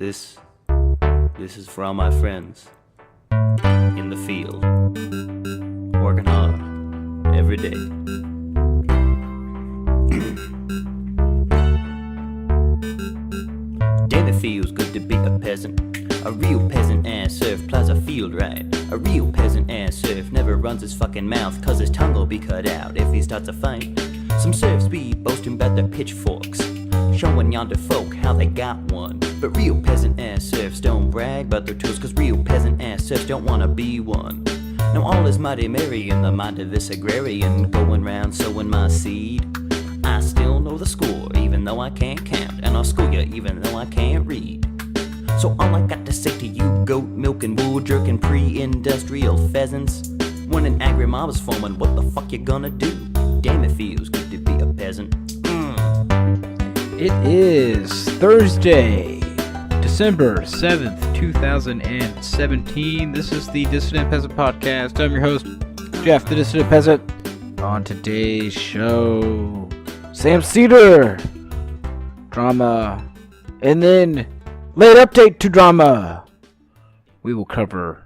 This is for all my friends in the field, working hard every day. Damn, it feels good to be a peasant. A real peasant ass serf plows a field right. A real peasant ass serf never runs his fucking mouth, cause his tongue will be cut out if he starts a fight. Some serfs be boasting about their pitchforks, showing yonder folk how they got one. But real peasant ass serfs don't brag about their tools, cause real peasant ass serfs don't wanna be one. Now all is mighty merry in the mind of this agrarian, going round sowing my seed. I still know the score even though I can't count, and I'll school you even though I can't read. So all I got to say to you goat milking, wool jerking, pre-industrial pheasants, when an angry mob is forming, what the fuck you gonna do? Damn, it feels good to be a peasant. It is Thursday, December 7th, 2017. This is the Dissident Peasant Podcast. I'm your host, Jeff, the Dissident Peasant. On today's show, Sam Cedar, drama, and then late update to drama. We will cover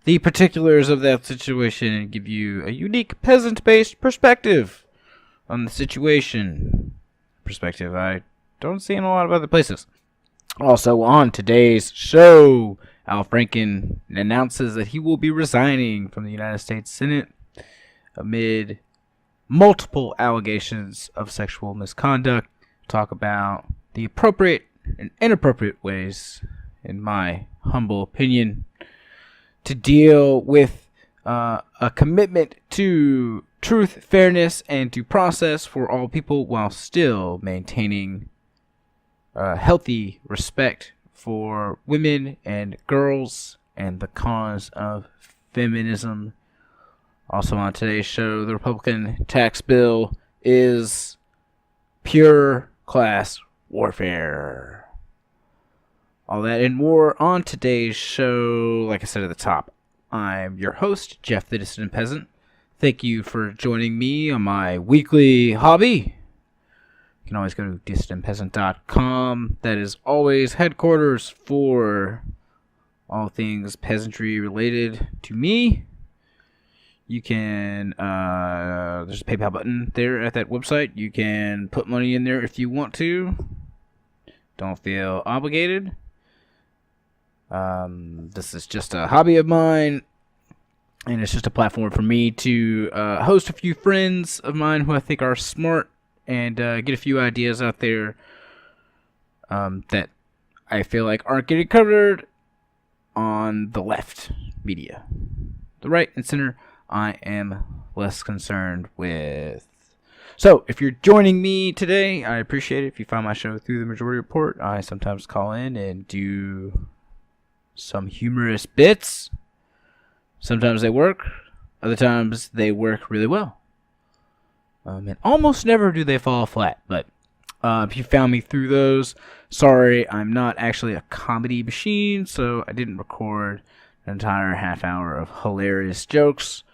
the particulars of that situation and give you a unique peasant-based perspective on the situation. Perspective I don't see in a lot of other places. Also on today's show, Al Franken announces that he will be resigning from the United States Senate amid multiple allegations of sexual misconduct. Talk about the appropriate and inappropriate ways, in my humble opinion, to deal with a commitment to truth, fairness, and due process for all people while still maintaining healthy respect for women and girls and the cause of feminism. Also on today's show, the Republican tax bill is pure class warfare. All that and more on today's show. Like I said at the top, I'm your host, Jeff the Dissident Peasant. Thank you for joining me on my weekly hobby. You can always go to dissidentpeasant.com. That is always headquarters for all things peasantry related to me. You can, there's a PayPal button there at that website. You can put money in there if you want to. Don't feel obligated. This is just a hobby of mine, and it's just a platform for me to host a few friends of mine who I think are smart and get a few ideas out there that I feel like aren't getting covered on the left media. The right and center, I am less concerned with. So, if you're joining me today, I appreciate it. If you find my show through the Majority Report, I sometimes call in and do some humorous bits. Sometimes they work, other times they work really well. And almost never do they fall flat, but if you found me through those, sorry, I'm not actually a comedy machine, so I didn't record an entire half hour of hilarious jokes.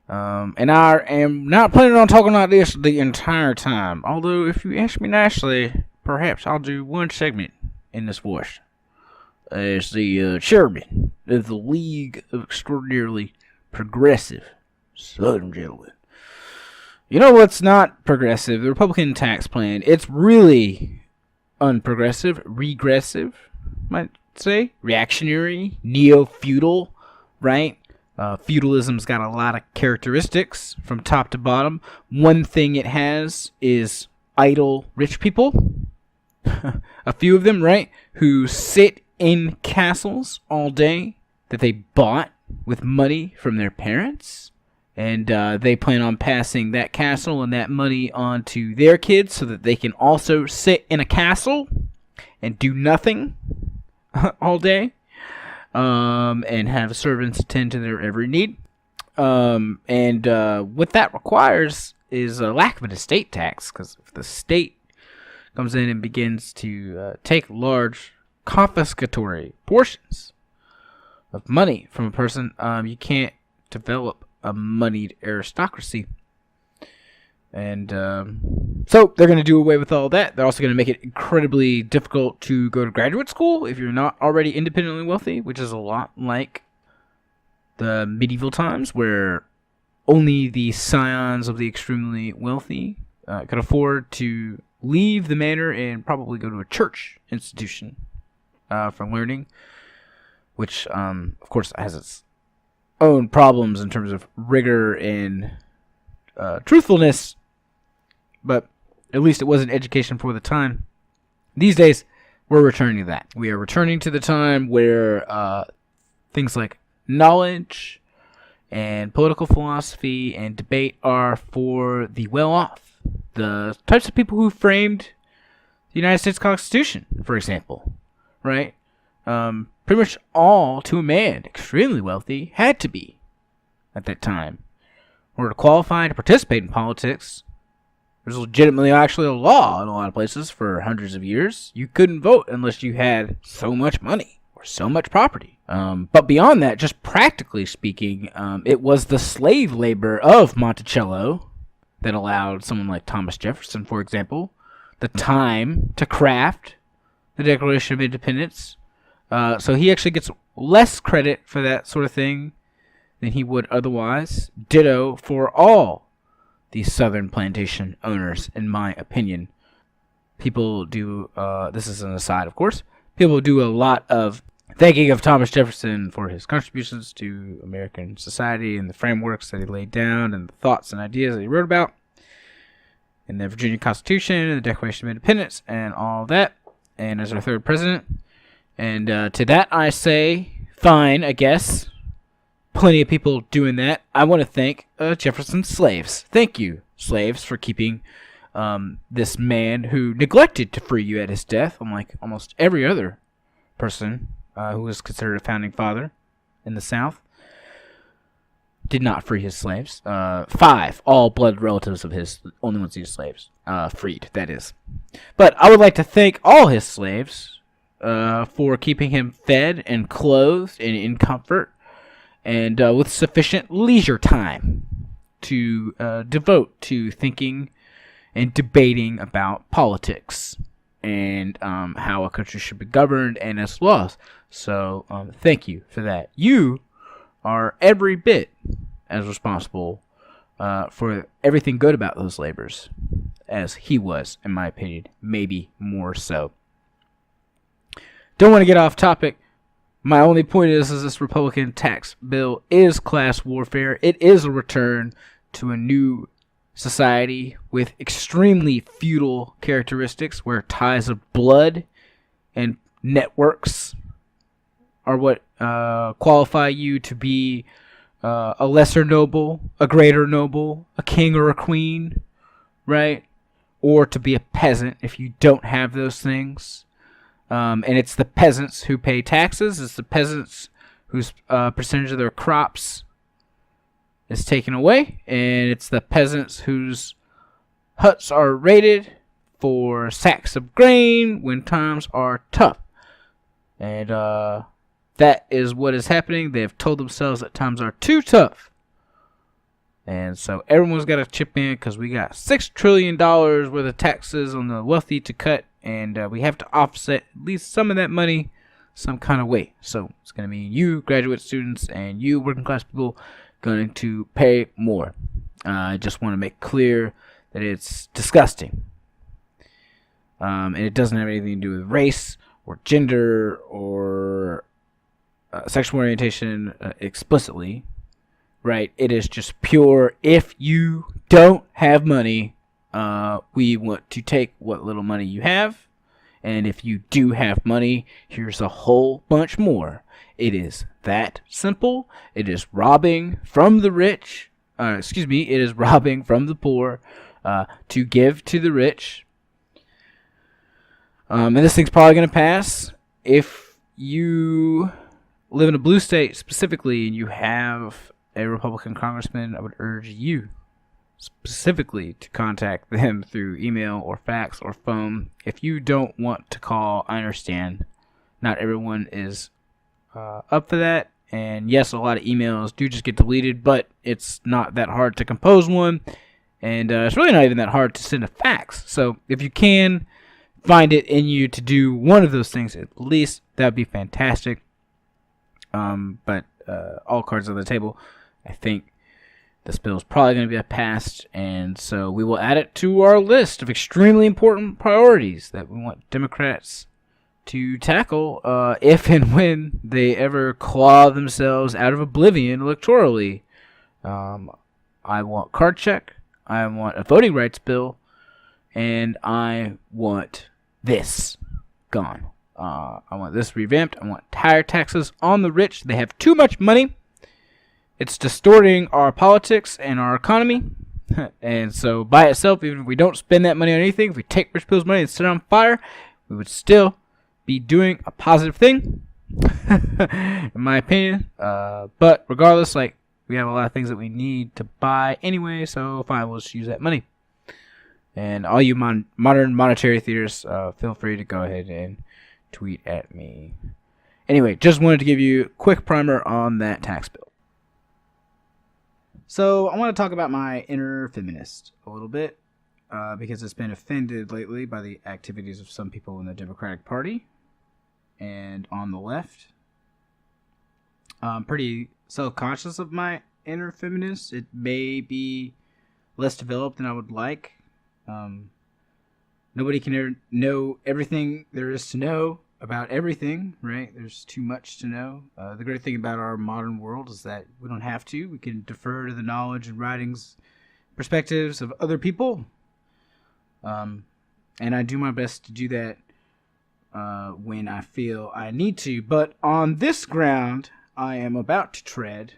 And I am not planning on talking like this the entire time, although if you ask me nicely, perhaps I'll do one segment in this voice as the chairman of the League of Extraordinarily Progressive Southern Gentlemen. You know what's not progressive? The Republican tax plan. It's really unprogressive, regressive, might say, reactionary, neo-feudal, right? Feudalism's got a lot of characteristics from top to bottom. One thing it has is idle rich people. A few of them, right? Who sit in castles all day that they bought with money from their parents. And they plan on passing that castle and that money on to their kids so that they can also sit in a castle and do nothing all day. And have servants attend to their every need. And what that requires is a lack of an estate tax, because if the state comes in and begins to take large confiscatory portions of money from a person, you can't develop a moneyed aristocracy. And So they're going to do away with all that. They're also going to make it incredibly difficult to go to graduate school if you're not already independently wealthy, which is a lot like the medieval times where only the scions of the extremely wealthy could afford to leave the manor and probably go to a church institution for learning, which, of course, has its own problems in terms of rigor and truthfulness, but at least it was an education for the time. These days, we're returning to that. We are returning to the time where things like knowledge and political philosophy and debate are for the well-off. The types of people who framed the United States Constitution, for example, right? Pretty much all, to a man, extremely wealthy, had to be at that time. In order to qualify to participate in politics, there's legitimately actually a law in a lot of places for hundreds of years. You couldn't vote unless you had so much money or so much property. But beyond that, just practically speaking, it was the slave labor of Monticello that allowed someone like Thomas Jefferson, for example, the time to craft the Declaration of Independence. So he actually gets less credit for that sort of thing than he would otherwise. Ditto for all the southern plantation owners, in my opinion. People do, this is an aside, of course, people do a lot of thanking of Thomas Jefferson for his contributions to American society and the frameworks that he laid down and the thoughts and ideas that he wrote about in the Virginia Constitution and the Declaration of Independence and all that, and as our third president. And to that I say, fine, I guess. Plenty of people doing that. I want to thank Jefferson's slaves. Thank you, slaves, for keeping this man who neglected to free you at his death, unlike almost every other person who was considered a founding father in the South. Did not free his slaves. 5, all blood relatives of his, only ones he was slaves. Freed, that is. But I would like to thank all his slaves for keeping him fed and clothed and in comfort and with sufficient leisure time to devote to thinking and debating about politics and how a country should be governed and its laws. So thank you for that. You are every bit as responsible for everything good about those labors as he was, in my opinion, maybe more so. Don't want to get off topic. My only point is this Republican tax bill is class warfare. It is a return to a new society with extremely feudal characteristics where ties of blood and networks are what qualify you to be a lesser noble, a greater noble, a king or a queen, right? Or to be a peasant if you don't have those things. And it's the peasants who pay taxes. It's the peasants whose percentage of their crops is taken away. And it's the peasants whose huts are raided for sacks of grain when times are tough. And that is what is happening. They have told themselves that times are too tough. And so everyone's got to chip in because we got $6 trillion worth of taxes on the wealthy to cut. And we have to offset at least some of that money some kind of way. So it's going to mean you, graduate students, and you, working class people, going to pay more. I just want to make clear that it's disgusting. And it doesn't have anything to do with race or gender or sexual orientation explicitly, right? It is just pure, if you don't have money, we want to take what little money you have, and if you do have money, here's a whole bunch more. It is that simple. It is robbing from the rich, it is robbing from the poor to give to the rich. And this thing's probably going to pass. If you live in a blue state specifically and you have a Republican congressman, I would urge you specifically to contact them through email or fax or phone. If you don't want to call, I understand. Not everyone is up for that. And yes, a lot of emails do just get deleted, but it's not that hard to compose one. And it's really not even that hard to send a fax. So if you can find it in you to do one of those things at least, that would be fantastic. But all cards on the table, I think this bill is probably going to be passed, and so we will add it to our list of extremely important priorities that we want Democrats to tackle if and when they ever claw themselves out of oblivion electorally. I want card check, I want a voting rights bill, and I want this gone. I want this revamped. I want higher taxes on the rich. They have too much money. It's distorting our politics and our economy. And so by itself, even if we don't spend that money on anything, if we take rich people's money and set it on fire, we would still be doing a positive thing, in my opinion. But regardless, like, we have a lot of things that we need to buy anyway, so fine, we'll just use that money. And all you modern monetary theorists, feel free to go ahead and tweet at me. Anyway, just wanted to give you a quick primer on that tax bill. So I want to talk about my inner feminist a little bit, because it's been offended lately by the activities of some people in the Democratic Party and on the left. I'm pretty self-conscious of my inner feminist. It may be less developed than I would like. Nobody can know everything there is to know about everything, right? There's too much to know. The great thing about our modern world is that we don't have to. We can defer to the knowledge and writings, perspectives of other people. And I do my best to do that when I feel I need to. But on this ground I am about to tread,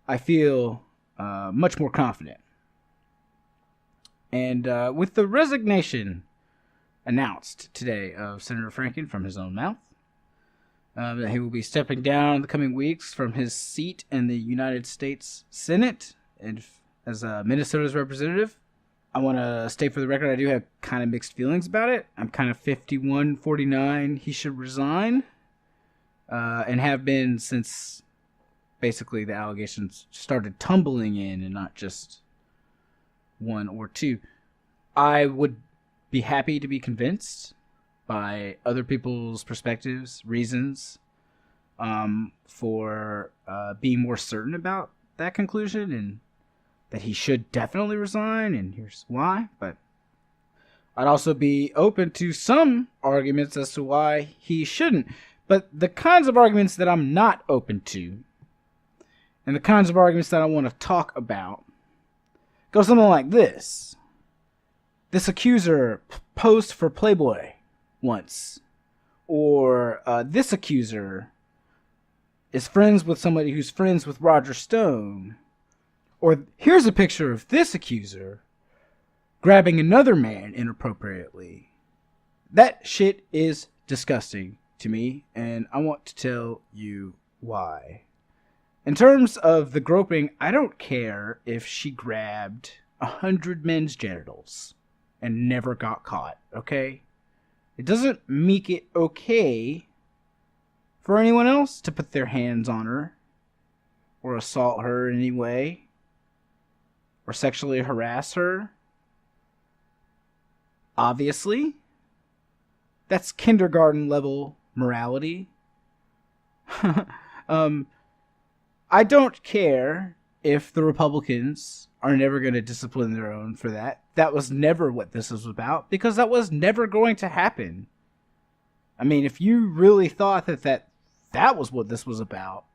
I feel much more confident. And with the resignation announced today of Senator Franken from his own mouth, that he will be stepping down in the coming weeks from his seat in the United States Senate and as Minnesota's representative, I want to state for the record I do have kind of mixed feelings about it. I'm kind of 51-49 he should resign, and have been since basically the allegations started tumbling in and not just one or two. I would be happy to be convinced by other people's perspectives, reasons, for being more certain about that conclusion and that he should definitely resign, and here's why. But I'd also be open to some arguments as to why he shouldn't. But the kinds of arguments that I'm not open to, and the kinds of arguments that I want to talk about, go something like this. This accuser posed for Playboy once. Or this accuser is friends with somebody who's friends with Roger Stone. Or here's a picture of this accuser grabbing another man inappropriately. That shit is disgusting to me, and I want to tell you why. In terms of the groping, I don't care if she grabbed 100 men's genitals and never got caught, okay? It doesn't make it okay for anyone else to put their hands on her or assault her in any way or sexually harass her. Obviously, that's kindergarten level morality. I don't care if the Republicans are never going to discipline their own for that. That was never what this was about, because that was never going to happen. I mean, if you really thought that was what this was about,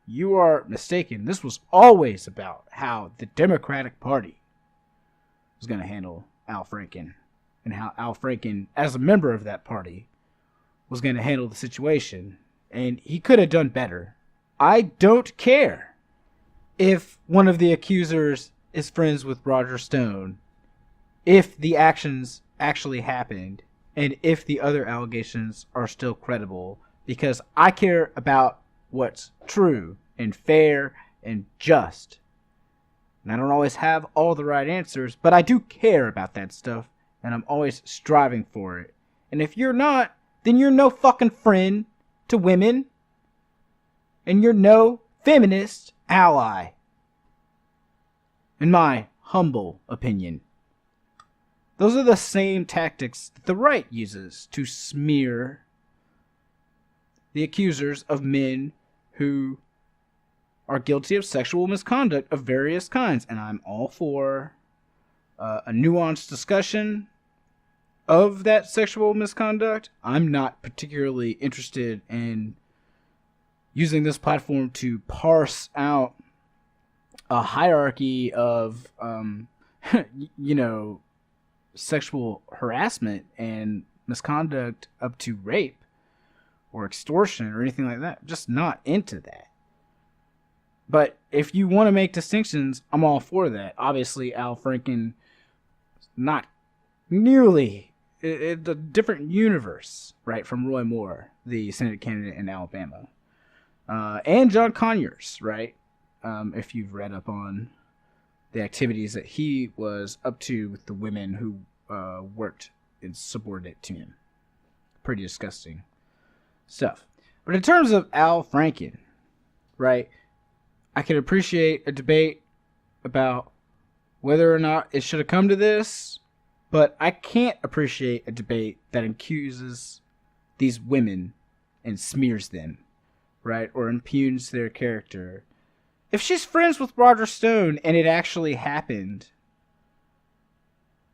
you are mistaken. This was always about how the Democratic Party was going to handle Al Franken, and how Al Franken, as a member of that party, was going to handle the situation. And he could have done better. I don't care if one of the accusers is friends with Roger Stone, if the actions actually happened, and if the other allegations are still credible, because I care about what's true and fair and just. And I don't always have all the right answers, but I do care about that stuff, and I'm always striving for it. And if you're not, then you're no fucking friend to women, and you're no feminist ally. In my humble opinion. Those are the same tactics that the right uses to smear the accusers of men who are guilty of sexual misconduct of various kinds. And I'm all for a nuanced discussion of that sexual misconduct. I'm not particularly interested in using this platform to parse out a hierarchy of, sexual harassment and misconduct up to rape or extortion or anything like that. I'm just not into that. But if you want to make distinctions, I'm all for that. Obviously, Al Franken, not nearly, it's a different universe, right, from Roy Moore, the Senate candidate in Alabama. And John Conyers, right? If you've read up on the activities that he was up to with the women who worked and subordinate to him. Pretty disgusting stuff. But in terms of Al Franken, right, I can appreciate a debate about whether or not it should have come to this, but I can't appreciate a debate that accuses these women and smears them, right, or impugns their character. If she's friends with Roger Stone and it actually happened,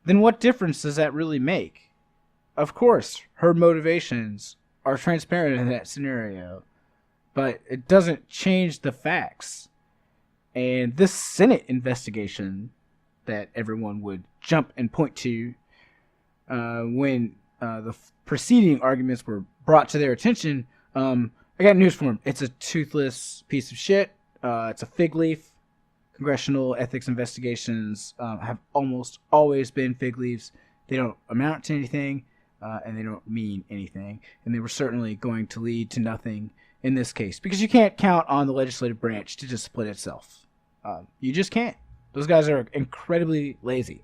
then what difference does that really make? Of course, her motivations are transparent in that scenario, but it doesn't change the facts. And this Senate investigation that everyone would jump and point to when the preceding arguments were brought to their attention, I got news for them. It's a toothless piece of shit. It's a fig leaf. Congressional ethics investigations have almost always been fig leaves. They don't amount to anything, and they don't mean anything. And they were certainly going to lead to nothing in this case, because you can't count on the legislative branch to just split itself. You just can't. Those guys are incredibly lazy.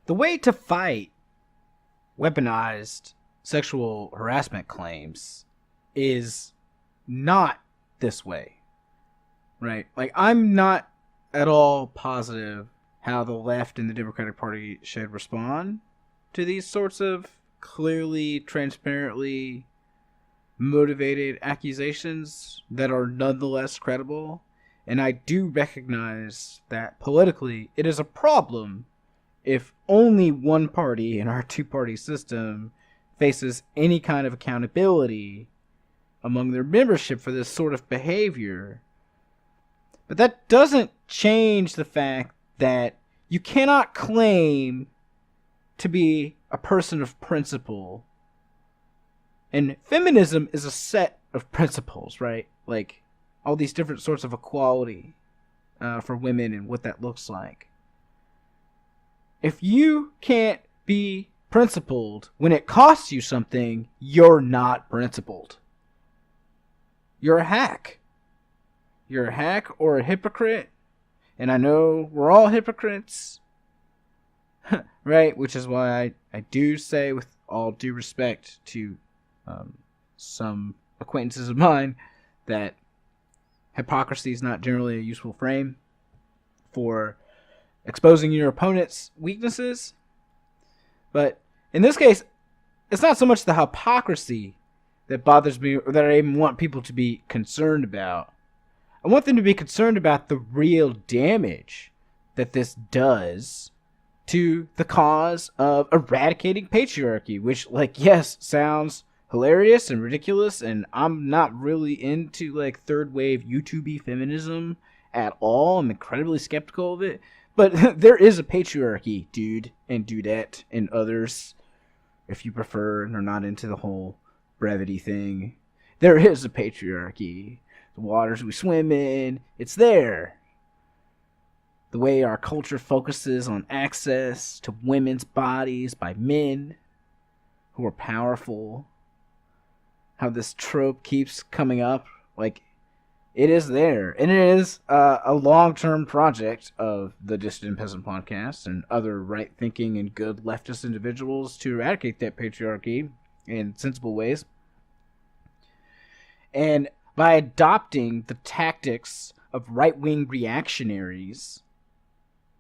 The way to fight weaponized sexual harassment claims is not this way. Right? Like, I'm not at all positive how the left and the Democratic Party should respond to these sorts of clearly, transparently motivated accusations that are nonetheless credible. And I do recognize that politically it is a problem if only one party in our two-party system faces any kind of accountability among their membership for this sort of behavior. But that doesn't change the fact that you cannot claim to be a person of principle. And feminism is a set of principles, right? Like all these different sorts of equality for women and what that looks like. If you can't be principled when it costs you something, you're not principled. You're a hack. You're a hack or a hypocrite. And I know we're all hypocrites. Right? Which is why I do say, with all due respect to some acquaintances of mine, that hypocrisy is not generally a useful frame for exposing your opponent's weaknesses. But in this case, it's not so much the hypocrisy that bothers me, or that I even want people to be concerned about. I want them to be concerned about the real damage that this does to the cause of eradicating patriarchy, which, like, yes, sounds hilarious and ridiculous, and I'm not really into, like, third wave YouTube feminism at all. I'm incredibly skeptical of it. But there is a patriarchy, dude, and dudette, and others, if you prefer and are not into the whole brevity thing. There is a patriarchy. The waters we swim in, it's there. The way our culture focuses on access to women's bodies by men who are powerful. How this trope keeps coming up. Like, it is there. And it is a long-term project of the Dissident Peasant podcast and other right-thinking and good leftist individuals to eradicate that patriarchy in sensible ways. And by adopting the tactics of right-wing reactionaries,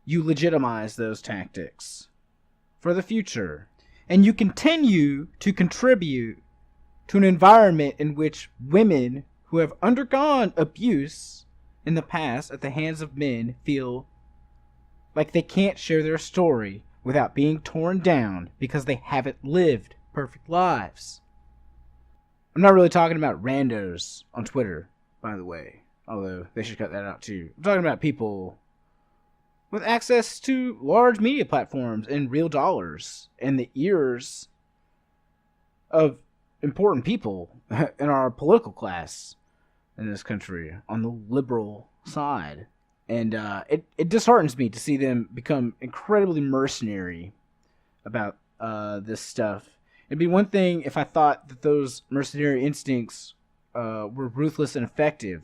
you legitimize those tactics for the future. And you continue to contribute to an environment in which women who have undergone abuse in the past at the hands of men feel like they can't share their story without being torn down because they haven't lived perfect lives. I'm not really talking about randos on Twitter, by the way, although they should cut that out too. I'm talking about people with access to large media platforms and real dollars and the ears of important people in our political class in this country on the liberal side. And it disheartens me to see them become incredibly mercenary about this stuff. It'd be one thing if I thought that those mercenary instincts were ruthless and effective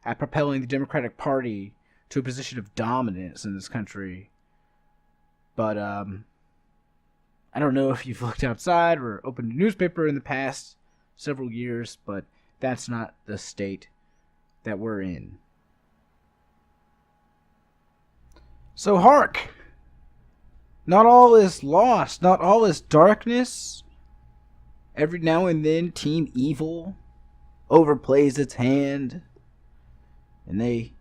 at propelling the Democratic Party to a position of dominance in this country. But I don't know if you've looked outside or opened a newspaper in the past several years, but that's not the state that we're in. So hark! Not all is lost, not all is darkness. Every now and then, Team Evil overplays its hand, and they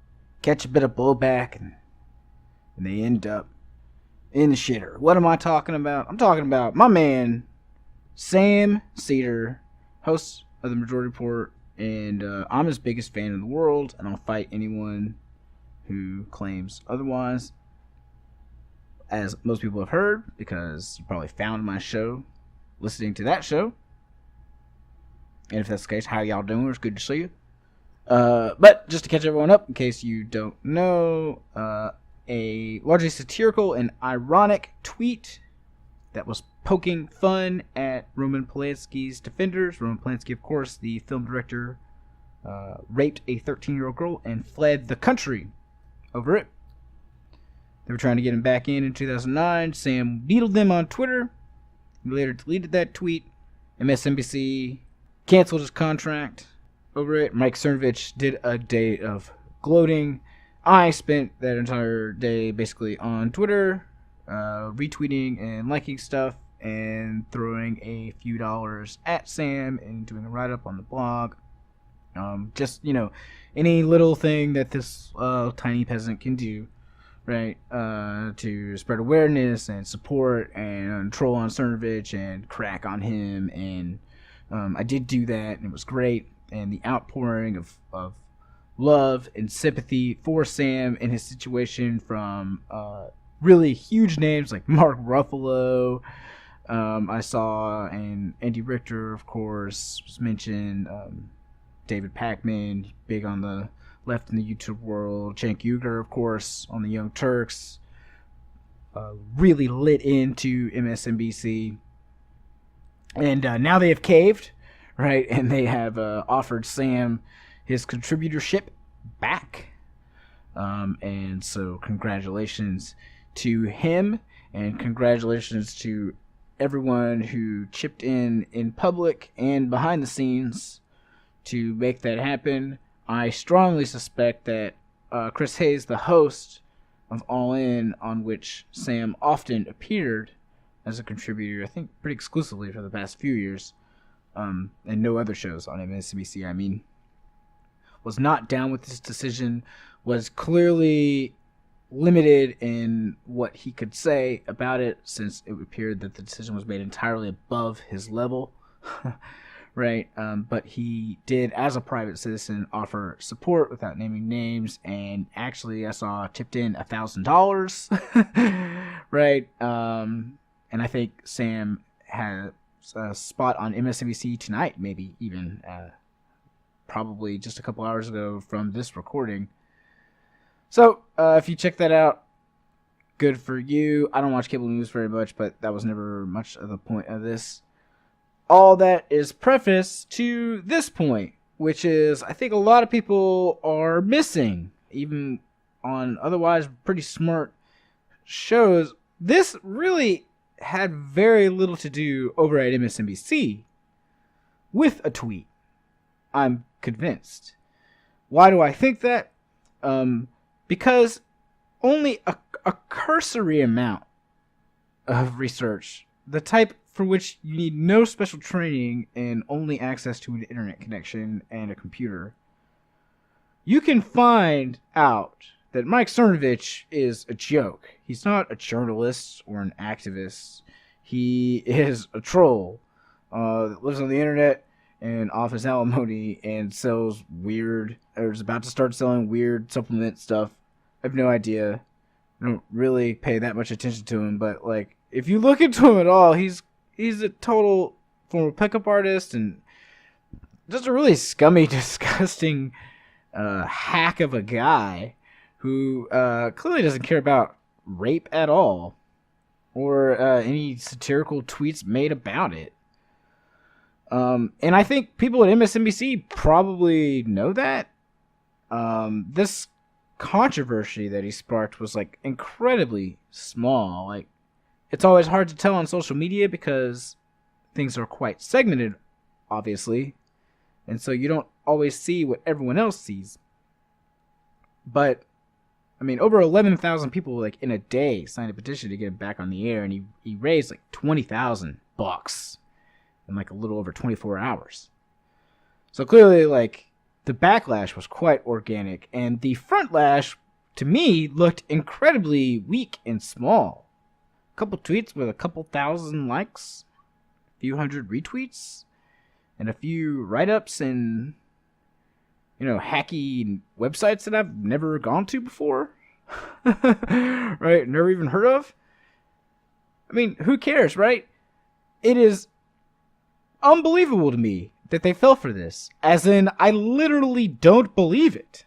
catch a bit of blowback, and they end up in the shitter. What am I talking about? I'm talking about my man, Sam Cedar, host of the Majority Report, and I'm his biggest fan in the world, and I'll fight anyone who claims otherwise. As most people have heard, because you probably found my show listening to that show. And if that's the case, how y'all doing? It's good to see you. But just to catch everyone up, in case you don't know, a largely satirical and ironic tweet that was poking fun at Roman Polanski's defenders. Roman Polanski, of course, the film director, raped a 13-year-old girl and fled the country over it. They were trying to get him back in 2009. Sam beetled them on Twitter. He later deleted that tweet. MSNBC canceled his contract over it. Mike Cernovich did a day of gloating. I spent that entire day basically on Twitter, retweeting and liking stuff and throwing a few dollars at Sam and doing a write-up on the blog. Just, any little thing that this tiny peasant can do, right, to spread awareness and support and troll on Cernovich and crack on him. And I did do that, and it was great. And the outpouring of love and sympathy for Sam and his situation from really huge names like Mark Ruffalo, I saw, and Andy Richter, of course, was mentioned. David Pakman, big on the left in the YouTube world. Cenk Uygur, of course, on the Young Turks. Really lit into MSNBC. And now they have caved, right? And they have offered Sam his contributorship back. And so congratulations to him, and congratulations to everyone who chipped in public and behind the scenes to make that happen. I strongly suspect that Chris Hayes, the host of All In, on which Sam often appeared as a contributor, I think pretty exclusively for the past few years, and no other shows on MSNBC, was not down with this decision, was clearly limited in what he could say about it, since it appeared that the decision was made entirely above his level. Right, but he did, as a private citizen, offer support without naming names, and actually I saw tipped in $1,000, right, and I think Sam has a spot on MSNBC tonight, maybe even, probably just a couple hours ago from this recording. So, if you check that out, good for you. I don't watch cable news very much, but that was never much of the point of this. All that is preface to this point, which is, I think a lot of people are missing, even on otherwise pretty smart shows. This really had very little to do over at MSNBC with a tweet. I'm convinced. Why do I think that? Because only a cursory amount of research, the type for which you need no special training and only access to an internet connection and a computer, you can find out that Mike Cernovich is a joke. He's not a journalist or an activist. He is a troll that lives on the internet and offers alimony and sells weird, or is about to start selling weird supplement stuff. I have no idea. I don't really pay that much attention to him, but like, if you look into him at all, he's a total former pickup artist and just a really scummy, disgusting hack of a guy who clearly doesn't care about rape at all or any satirical tweets made about it. And I think people at MSNBC probably know that. This controversy that he sparked was like incredibly small. Like, it's always hard to tell on social media because things are quite segmented, obviously, and so you don't always see what everyone else sees. But I mean, over 11,000 people like in a day signed a petition to get him back on the air, and he raised like $20,000 in like a little over 24 hours. So clearly, like, the backlash was quite organic, and the front lash, to me, looked incredibly weak and small. A couple tweets with a couple thousand likes, a few hundred retweets, and a few write-ups and, you know, hacky websites that I've never gone to before. Right? Never even heard of. I mean, who cares, right? It is unbelievable to me that they fell for this. As in, I literally don't believe it.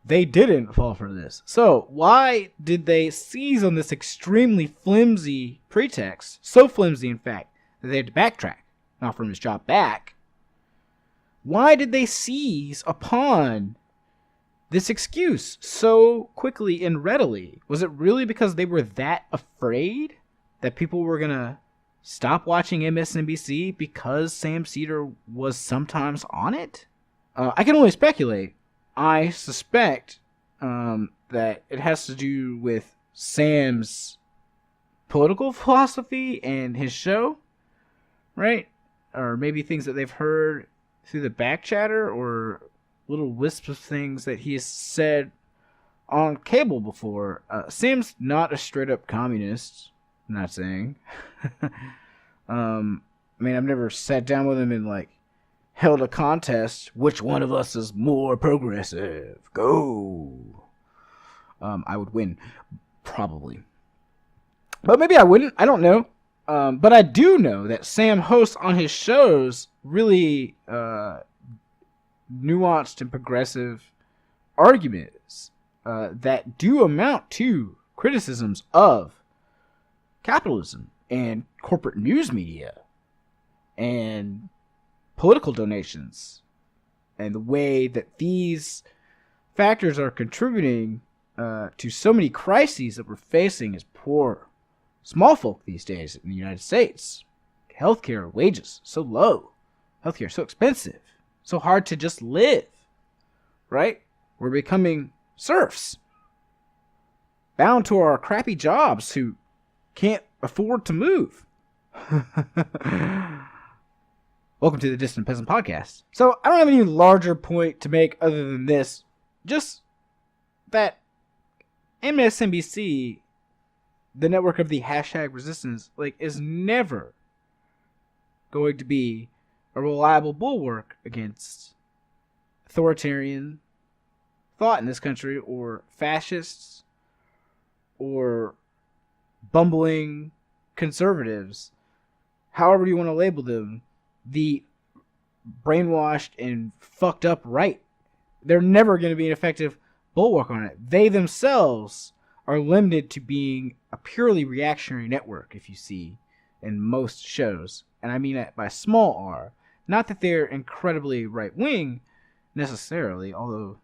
They didn't fall for this. So, why did they seize on this extremely flimsy pretext? So flimsy, in fact, that they had to backtrack, not from his job back. Why did they seize upon this excuse so quickly and readily? Was it really because they were that afraid that people were going to stop watching MSNBC because Sam Cedar was sometimes on it? I can only speculate. I suspect that it has to do with Sam's political philosophy and his show, right? Or maybe things that they've heard through the back chatter or little wisps of things that he has said on cable before. Sam's not a straight-up communist. I'm not saying. I mean, I've never sat down with him and, like, held a contest. Which one of us is more progressive? Go. I would win. Probably. But maybe I wouldn't. I don't know. But I do know that Sam hosts on his shows really nuanced and progressive arguments that do amount to criticisms of capitalism and corporate news media and political donations and the way that these factors are contributing to so many crises that we're facing as poor small folk these days in the United States. Healthcare, wages so low, healthcare so expensive, so hard to just live, right? We're becoming serfs, bound to our crappy jobs who can't afford to move. Welcome to the Dissident Peasant podcast. So I don't have any larger point to make other than this, just that MSNBC, the network of the hashtag resistance, like, is never going to be a reliable bulwark against authoritarian thought in this country, or fascists, or bumbling conservatives, however you want to label them, the brainwashed and fucked up right. They're never going to be an effective bulwark on it. They themselves are limited to being a purely reactionary network, if you see, in most shows. And I mean that by small r. Not that they're incredibly right-wing, necessarily, although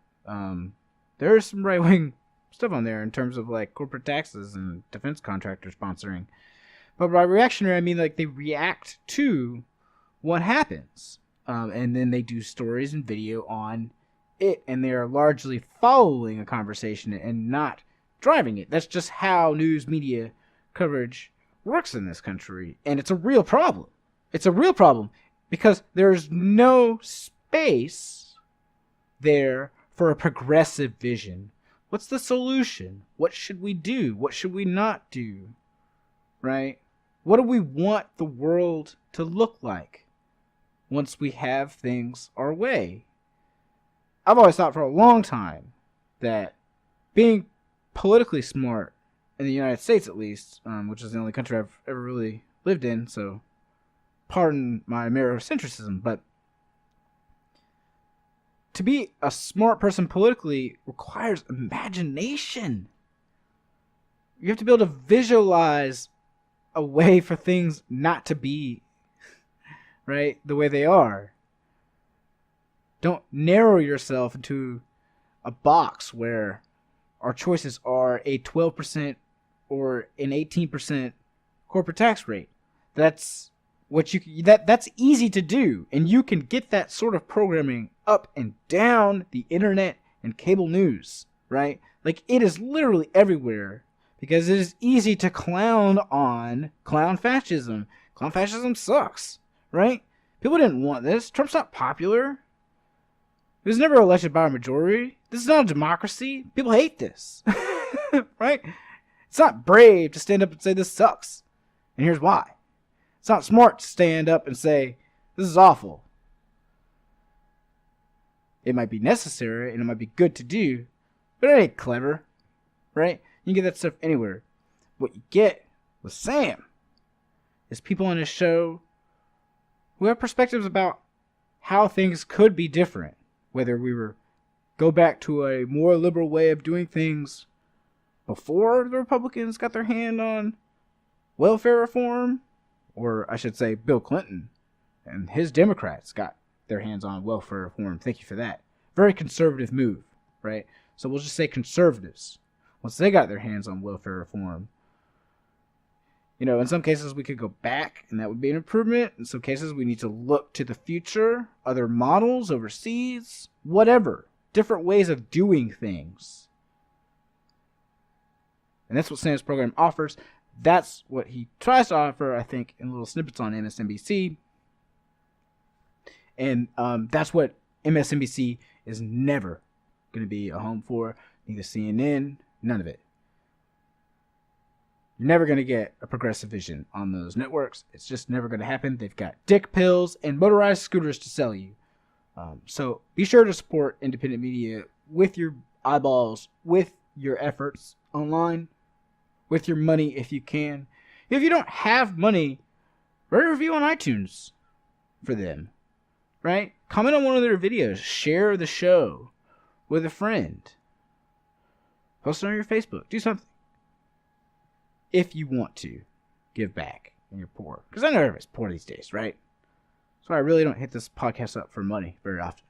there is some right-wing stuff on there in terms of, like, corporate taxes and defense contractor sponsoring. But by reactionary, I mean, like, they react to what happens. And then they do stories and video on it, and they are largely following a conversation and not driving it. That's just how news media coverage works in this country. And it's a real problem. It's a real problem because there's no space there for a progressive vision. What's the solution? What should we do? What should we not do? Right? What do we want the world to look like once we have things our way? I've always thought for a long time that being politically smart, in the United States at least, which is the only country I've ever really lived in, so pardon my Eurocentrism, but to be a smart person politically requires imagination. You have to be able to visualize a way for things not to be, right, the way they are. Don't narrow yourself into a box where our choices are a 12% or an 18% corporate tax rate. That's that's easy to do, and you can get that sort of programming up and down the internet and cable news, right? Like, it is literally everywhere because it is easy to clown fascism. Clown fascism sucks, right? People didn't want this. Trump's not popular. He was never elected by a majority. This is not a democracy. People hate this, right? It's not brave to stand up and say this sucks, and here's why. It's not smart to stand up and say, this is awful. It might be necessary and it might be good to do, but it ain't clever, right? You can get that stuff anywhere. What you get with Sam is people on his show who have perspectives about how things could be different, whether we were go back to a more liberal way of doing things before the Republicans got their hand on welfare reform, or I should say Bill Clinton and his Democrats got their hands on welfare reform. Thank you for that. Very conservative move, right? So we'll just say conservatives. Once they got their hands on welfare reform, in some cases we could go back and that would be an improvement. In some cases we need to look to the future, other models overseas, whatever. Different ways of doing things. And that's what Sam's program offers. That's what he tries to offer, I think, in little snippets on MSNBC. And that's what MSNBC is never going to be a home for. Neither CNN, none of it. You're never going to get a progressive vision on those networks. It's just never going to happen. They've got dick pills and motorized scooters to sell you. So be sure to support independent media with your eyeballs, with your efforts online, with your money if you can. If you don't have money, write a review on iTunes for them, right? Comment on one of their videos. Share the show with a friend. Post it on your Facebook. Do something. If you want to give back and you're poor. Because I know everybody's poor these days, right? That's why I really don't hit this podcast up for money very often.